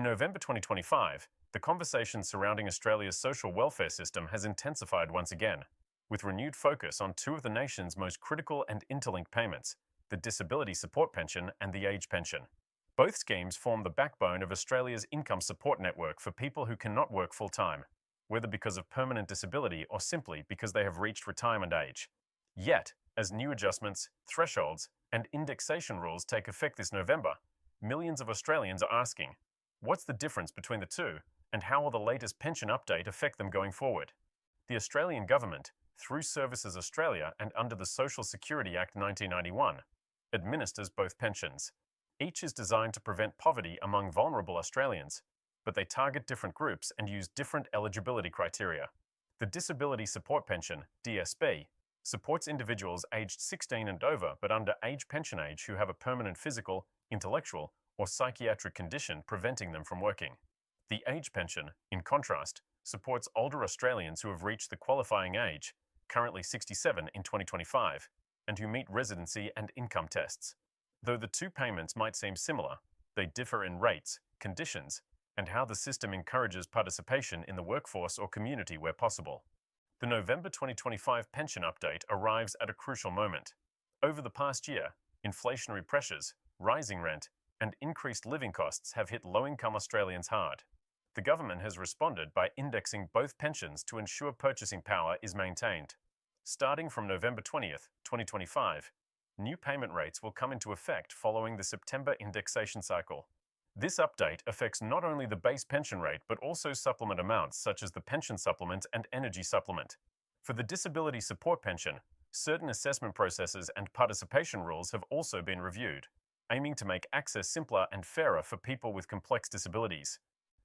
November 2025, the conversation surrounding Australia's social welfare system has intensified once again, with renewed focus on two of the nation's most critical and interlinked payments, the disability support pension and the age pension. Both schemes form the backbone of Australia's income support network for people who cannot work full-time, whether because of permanent disability or simply because they have reached retirement age. Yet, as new adjustments, thresholds, and indexation rules take effect this November, millions of Australians are asking, what's the difference between the two, and how will the latest pension update affect them going forward? The Australian Government, through Services Australia and under the Social Security Act 1991, administers both pensions. Each is designed to prevent poverty among vulnerable Australians, but they target different groups and use different eligibility criteria. The Disability Support Pension, DSP, supports individuals aged 16 and over but under age pension age who have a permanent physical, intellectual, or psychiatric condition preventing them from working. The age pension, in contrast, supports older Australians who have reached the qualifying age, currently 67 in 2025, and who meet residency and income tests. Though the two payments might seem similar, they differ in rates, conditions, and how the system encourages participation in the workforce or community where possible. The November 2025 pension update arrives at a crucial moment. Over the past year, inflationary pressures, rising rent, and increased living costs have hit low-income Australians hard. The government has responded by indexing both pensions to ensure purchasing power is maintained. Starting from November 20th, 2025, new payment rates will come into effect following the September indexation cycle. This update affects not only the base pension rate but also supplement amounts such as the pension supplement and energy supplement. For the disability support pension, certain assessment processes and participation rules have also been reviewed, aiming to make access simpler and fairer for people with complex disabilities.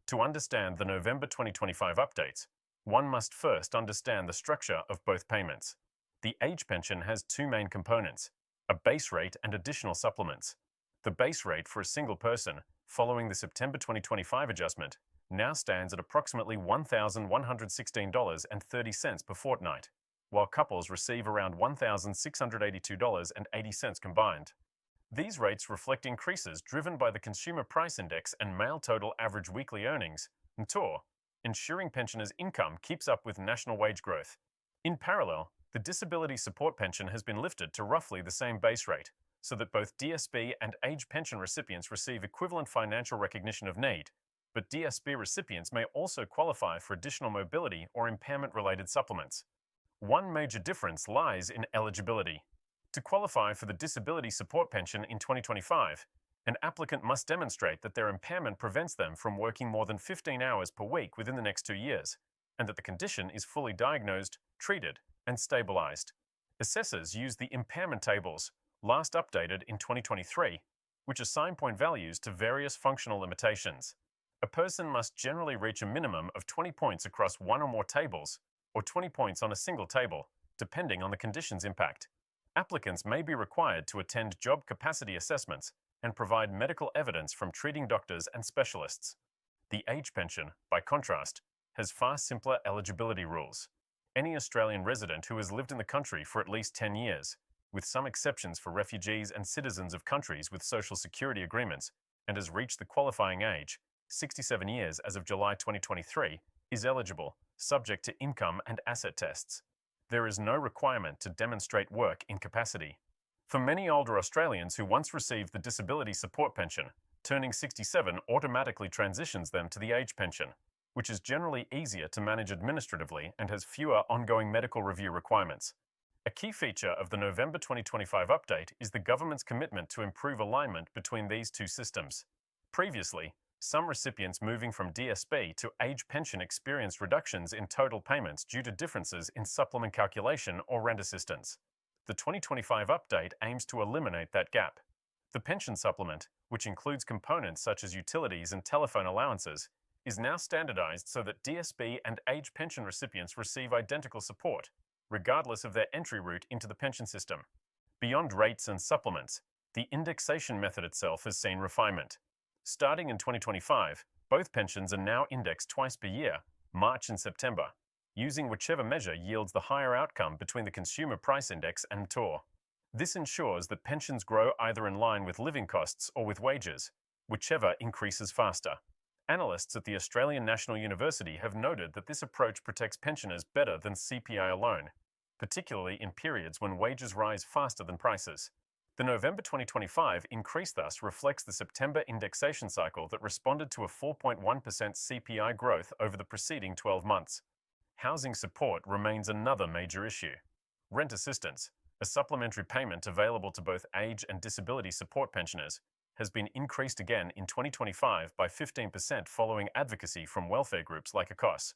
To understand the November 2025 updates, one must first understand the structure of both payments. The age pension has two main components, a base rate and additional supplements. The base rate for a single person, following the September 2025 adjustment, now stands at approximately $1,116.30 per fortnight, while couples receive around $1,682.80 combined. These rates reflect increases driven by the Consumer Price Index and male total average weekly earnings, (NTOR), ensuring pensioners' income keeps up with national wage growth. In parallel, the disability support pension has been lifted to roughly the same base rate, so that both DSP and age pension recipients receive equivalent financial recognition of need, but DSP recipients may also qualify for additional mobility or impairment-related supplements. One major difference lies in eligibility. To qualify for the disability support pension in 2025, an applicant must demonstrate that their impairment prevents them from working more than 15 hours per week within the next 2 years, and that the condition is fully diagnosed, treated, and stabilized. Assessors use the impairment tables, last updated in 2023, which assign point values to various functional limitations. A person must generally reach a minimum of 20 points across one or more tables, or 20 points on a single table, depending on the condition's impact. Applicants may be required to attend job capacity assessments and provide medical evidence from treating doctors and specialists. The age pension, by contrast, has far simpler eligibility rules. Any Australian resident who has lived in the country for at least 10 years, with some exceptions for refugees and citizens of countries with social security agreements, and has reached the qualifying age, 67 years as of July 2023, is eligible, subject to income and asset tests. There is no requirement to demonstrate work incapacity. For many older Australians who once received the disability support pension, turning 67 automatically transitions them to the age pension, which is generally easier to manage administratively and has fewer ongoing medical review requirements. A key feature of the November 2025 update is the government's commitment to improve alignment between these two systems. Previously, some recipients moving from DSP to age pension experienced reductions in total payments due to differences in supplement calculation or rent assistance. The 2025 update aims to eliminate that gap. The pension supplement, which includes components such as utilities and telephone allowances, is now standardized so that DSP and age pension recipients receive identical support, regardless of their entry route into the pension system. Beyond rates and supplements, the indexation method itself has seen refinement. Starting in 2025, both pensions are now indexed twice per year, March and September, using whichever measure yields the higher outcome between the Consumer Price Index and TOR. This ensures that pensions grow either in line with living costs or with wages, whichever increases faster. Analysts at the Australian National University have noted that this approach protects pensioners better than CPI alone, particularly in periods when wages rise faster than prices. The November 2025 increase thus reflects the September indexation cycle that responded to a 4.1% CPI growth over the preceding 12 months. Housing support remains another major issue. Rent assistance, a supplementary payment available to both age and disability support pensioners, has been increased again in 2025 by 15% following advocacy from welfare groups like ACOS.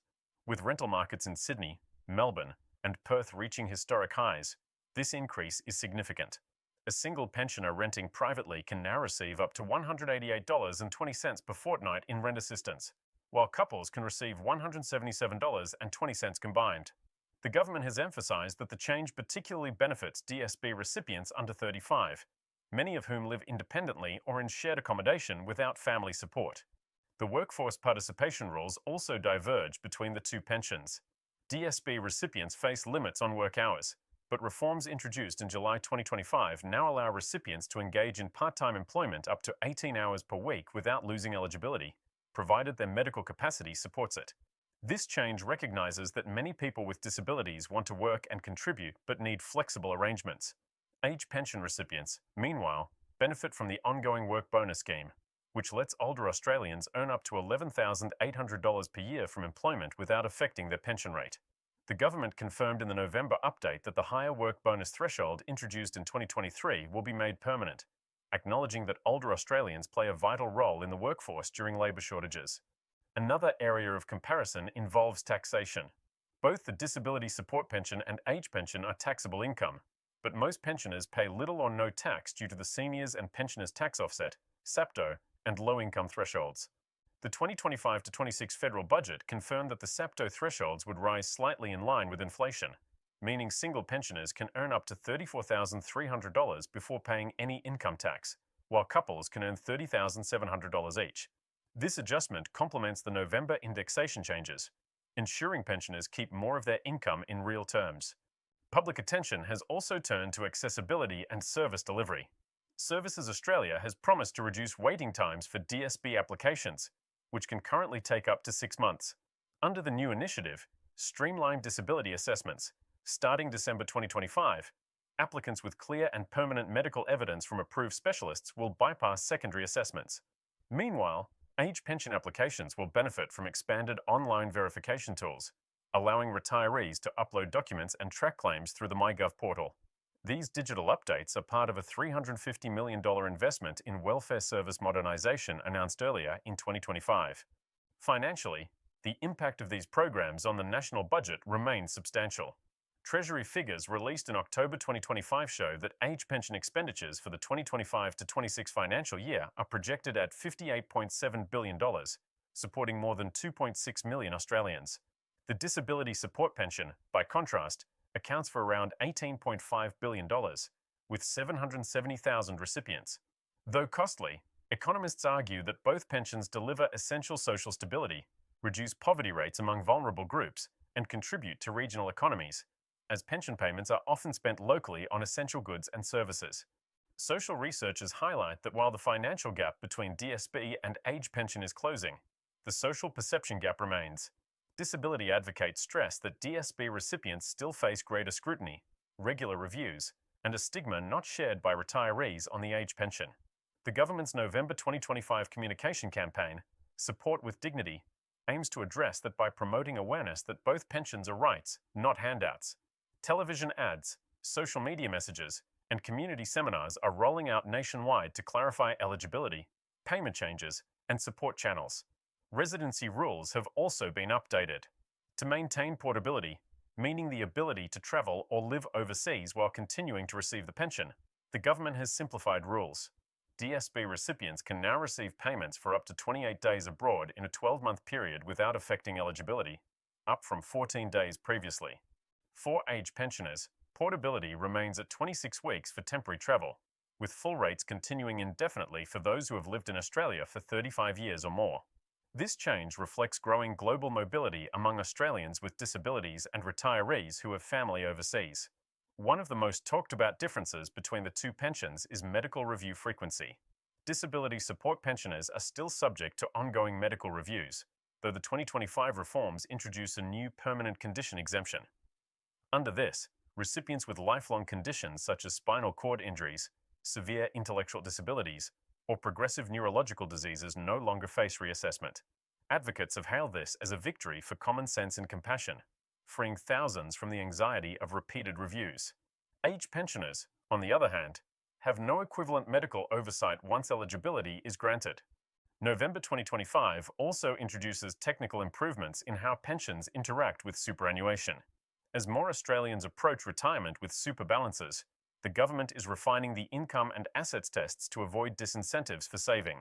With rental markets in Sydney, Melbourne, and Perth reaching historic highs, this increase is significant. A single pensioner renting privately can now receive up to $188.20 per fortnight in rent assistance, while couples can receive $177.20 combined. The government has emphasised that the change particularly benefits DSB recipients under 35, many of whom live independently or in shared accommodation without family support. The workforce participation rules also diverge between the two pensions. DSB recipients face limits on work hours, but reforms introduced in July 2025 now allow recipients to engage in part-time employment up to 18 hours per week without losing eligibility, provided their medical capacity supports it. This change recognises that many people with disabilities want to work and contribute but need flexible arrangements. Age pension recipients, meanwhile, benefit from the ongoing work bonus scheme, which lets older Australians earn up to $11,800 per year from employment without affecting their pension rate. The government confirmed in the November update that the higher work bonus threshold introduced in 2023 will be made permanent, acknowledging that older Australians play a vital role in the workforce during labour shortages. Another area of comparison involves taxation. Both the disability support pension and age pension are taxable income, but most pensioners pay little or no tax due to the Seniors and Pensioners Tax Offset, SAPTO, and low-income thresholds. The 2025-26 federal budget confirmed that the SAPTO thresholds would rise slightly in line with inflation, meaning single pensioners can earn up to $34,300 before paying any income tax, while couples can earn $30,700 each. This adjustment complements the November indexation changes, ensuring pensioners keep more of their income in real terms. Public attention has also turned to accessibility and service delivery. Services Australia has promised to reduce waiting times for DSB applications, which can currently take up to 6 months. Under the new initiative, Streamlined Disability Assessments, starting December 2025, applicants with clear and permanent medical evidence from approved specialists will bypass secondary assessments. Meanwhile, age pension applications will benefit from expanded online verification tools, allowing retirees to upload documents and track claims through the MyGov portal. These digital updates are part of a $350 million investment in welfare service modernisation announced earlier in 2025. Financially, the impact of these programs on the national budget remains substantial. Treasury figures released in October 2025 show that age pension expenditures for the 2025-26 financial year are projected at $58.7 billion, supporting more than 2.6 million Australians. The disability support pension, by contrast, accounts for around $18.5 billion, with 770,000 recipients. Though costly, economists argue that both pensions deliver essential social stability, reduce poverty rates among vulnerable groups, and contribute to regional economies, as pension payments are often spent locally on essential goods and services. Social researchers highlight that while the financial gap between DSB and age pension is closing, the social perception gap remains. Disability advocates stress that DSB recipients still face greater scrutiny, regular reviews, and a stigma not shared by retirees on the age pension. The government's November 2025 communication campaign, Support with Dignity, aims to address that by promoting awareness that both pensions are rights, not handouts. Television ads, social media messages, and community seminars are rolling out nationwide to clarify eligibility, payment changes, and support channels. Residency rules have also been updated to maintain portability, meaning the ability to travel or live overseas while continuing to receive the pension. The government has simplified rules. DSB recipients can now receive payments for up to 28 days abroad in a 12-month period without affecting eligibility, up from 14 days previously. For age pensioners, portability remains at 26 weeks for temporary travel, with full rates continuing indefinitely for those who have lived in Australia for 35 years or more. This change reflects growing global mobility among Australians with disabilities and retirees who have family overseas. One of the most talked about differences between the two pensions is medical review frequency. Disability support pensioners are still subject to ongoing medical reviews, though the 2025 reforms introduce a new permanent condition exemption. Under this, recipients with lifelong conditions such as spinal cord injuries, severe intellectual disabilities, or progressive neurological diseases no longer face reassessment. Advocates have hailed this as a victory for common sense and compassion, freeing thousands from the anxiety of repeated reviews. Age pensioners, on the other hand, have no equivalent medical oversight once eligibility is granted. November 2025 also introduces technical improvements in how pensions interact with superannuation. As more Australians approach retirement with super balances, the government is refining the income and assets tests to avoid disincentives for saving.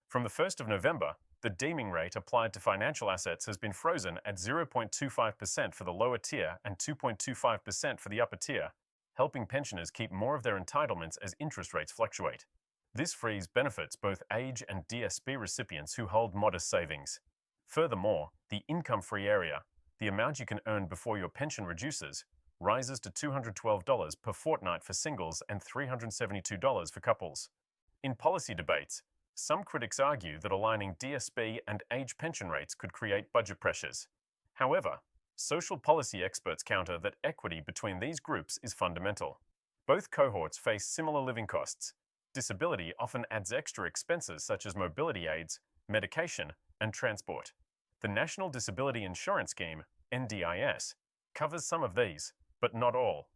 From the 1st of November, the deeming rate applied to financial assets has been frozen at 0.25% for the lower tier and 2.25% for the upper tier, helping pensioners keep more of their entitlements as interest rates fluctuate. This frees benefits both age and DSP recipients who hold modest savings. Furthermore, the income-free area, the amount you can earn before your pension reduces, rises to $212 per fortnight for singles and $372 for couples. In policy debates, some critics argue that aligning DSP and age pension rates could create budget pressures. However, social policy experts counter that equity between these groups is fundamental. Both cohorts face similar living costs. Disability often adds extra expenses such as mobility aids, medication, and transport. The National Disability Insurance Scheme, NDIS, covers some of these, but not all.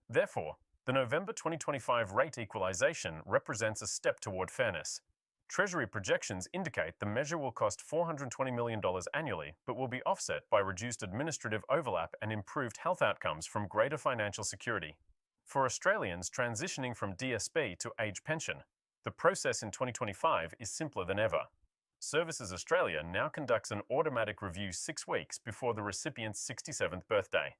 Therefore, the November 2025 rate equalisation represents a step toward fairness. Treasury projections indicate the measure will cost $420 million annually, but will be offset by reduced administrative overlap and improved health outcomes from greater financial security. For Australians transitioning from DSP to age pension, the process in 2025 is simpler than ever. Services Australia now conducts an automatic review 6 weeks before the recipient's 67th birthday.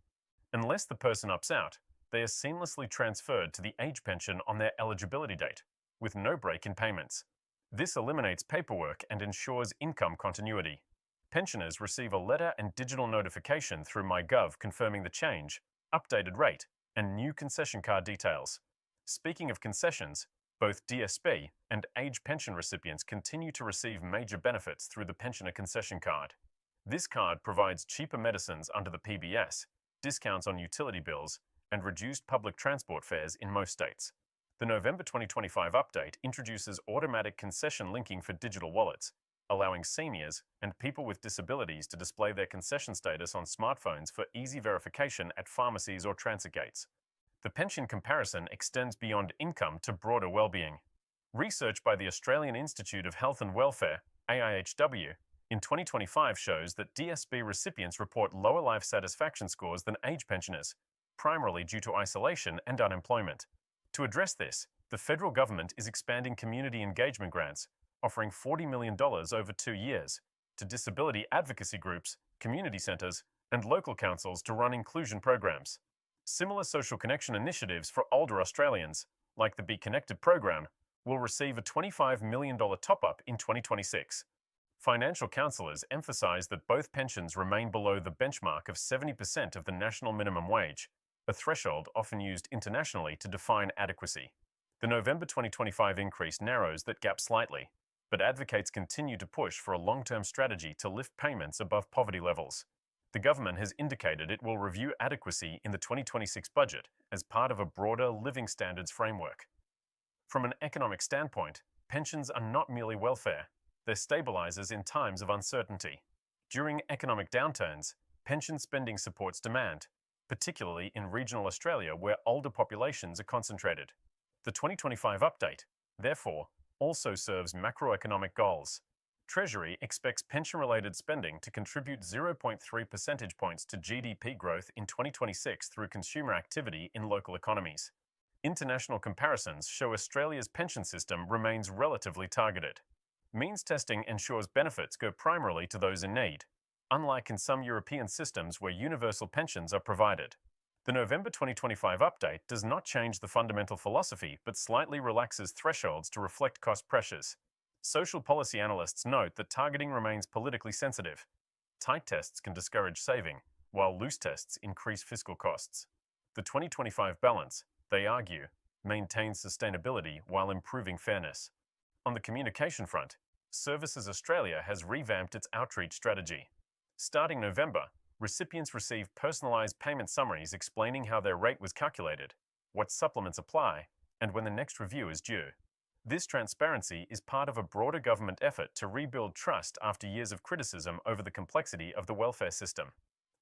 Unless the person opts out, they are seamlessly transferred to the age pension on their eligibility date, with no break in payments. This eliminates paperwork and ensures income continuity. Pensioners receive a letter and digital notification through MyGov confirming the change, updated rate, and new concession card details. Speaking of concessions, both DSP and age pension recipients continue to receive major benefits through the Pensioner Concession Card. This card provides cheaper medicines under the PBS, discounts on utility bills, and reduced public transport fares in most states. The November 2025 update introduces automatic concession linking for digital wallets, allowing seniors and people with disabilities to display their concession status on smartphones for easy verification at pharmacies or transit gates. The pension comparison extends beyond income to broader well-being. Research by the Australian Institute of Health and Welfare, AIHW, in 2025 shows that DSP recipients report lower life satisfaction scores than age pensioners, primarily due to isolation and unemployment. To address this, the federal government is expanding community engagement grants, offering $40 million over 2 years to disability advocacy groups, community centres, and local councils to run inclusion programs. Similar social connection initiatives for older Australians, like the Be Connected program, will receive a $25 million top-up in 2026. Financial counsellors emphasise that both pensions remain below the benchmark of 70% of the national minimum wage, a threshold often used internationally to define adequacy. The November 2025 increase narrows that gap slightly, but advocates continue to push for a long-term strategy to lift payments above poverty levels. The government has indicated it will review adequacy in the 2026 budget as part of a broader living standards framework. From an economic standpoint, pensions are not merely welfare, they're stabilizers in times of uncertainty. During economic downturns, pension spending supports demand, particularly in regional Australia where older populations are concentrated. The 2025 update, therefore, also serves macroeconomic goals. Treasury expects pension-related spending to contribute 0.3 percentage points to GDP growth in 2026 through consumer activity in local economies. International comparisons show Australia's pension system remains relatively targeted. Means testing ensures benefits go primarily to those in need, unlike in some European systems where universal pensions are provided. The November 2025 update does not change the fundamental philosophy but slightly relaxes thresholds to reflect cost pressures. Social policy analysts note that targeting remains politically sensitive. Tight tests can discourage saving, while loose tests increase fiscal costs. The 2025 balance, they argue, maintains sustainability while improving fairness. On the communication front, Services Australia has revamped its outreach strategy. Starting November, recipients receive personalised payment summaries explaining how their rate was calculated, what supplements apply, and when the next review is due. This transparency is part of a broader government effort to rebuild trust after years of criticism over the complexity of the welfare system.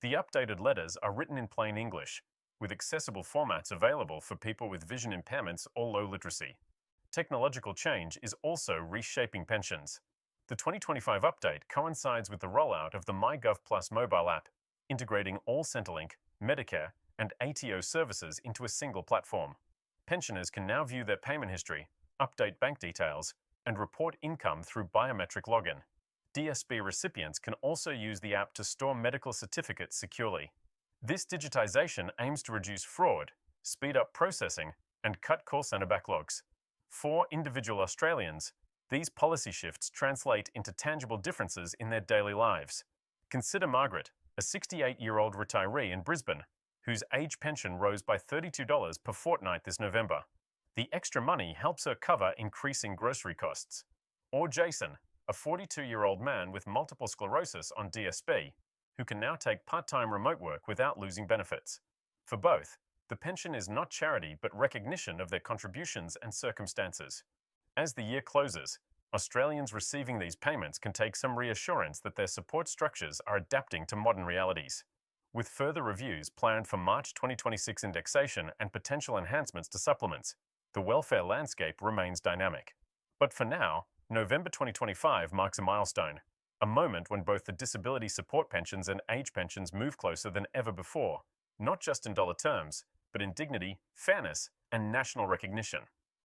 The updated letters are written in plain English, with accessible formats available for people with vision impairments or low literacy. Technological change is also reshaping pensions. The 2025 update coincides with the rollout of the MyGov Plus mobile app, integrating all Centrelink, Medicare, and ATO services into a single platform. Pensioners can now view their payment history, update bank details, and report income through biometric login. DSB recipients can also use the app to store medical certificates securely. This digitization aims to reduce fraud, speed up processing, and cut call center backlogs. For individual Australians, these policy shifts translate into tangible differences in their daily lives. Consider Margaret, a 68-year-old retiree in Brisbane, whose age pension rose by $32 per fortnight this November. The extra money helps her cover increasing grocery costs. Or Jason, a 42-year-old man with multiple sclerosis on DSB, who can now take part-time remote work without losing benefits. For both, the pension is not charity but recognition of their contributions and circumstances. As the year closes, Australians receiving these payments can take some reassurance that their support structures are adapting to modern realities. With further reviews planned for March 2026 indexation and potential enhancements to supplements, the welfare landscape remains dynamic. But for now, November 2025 marks a milestone, a moment when both the disability support pensions and age pensions move closer than ever before, not just in dollar terms, but in dignity, fairness, and national recognition.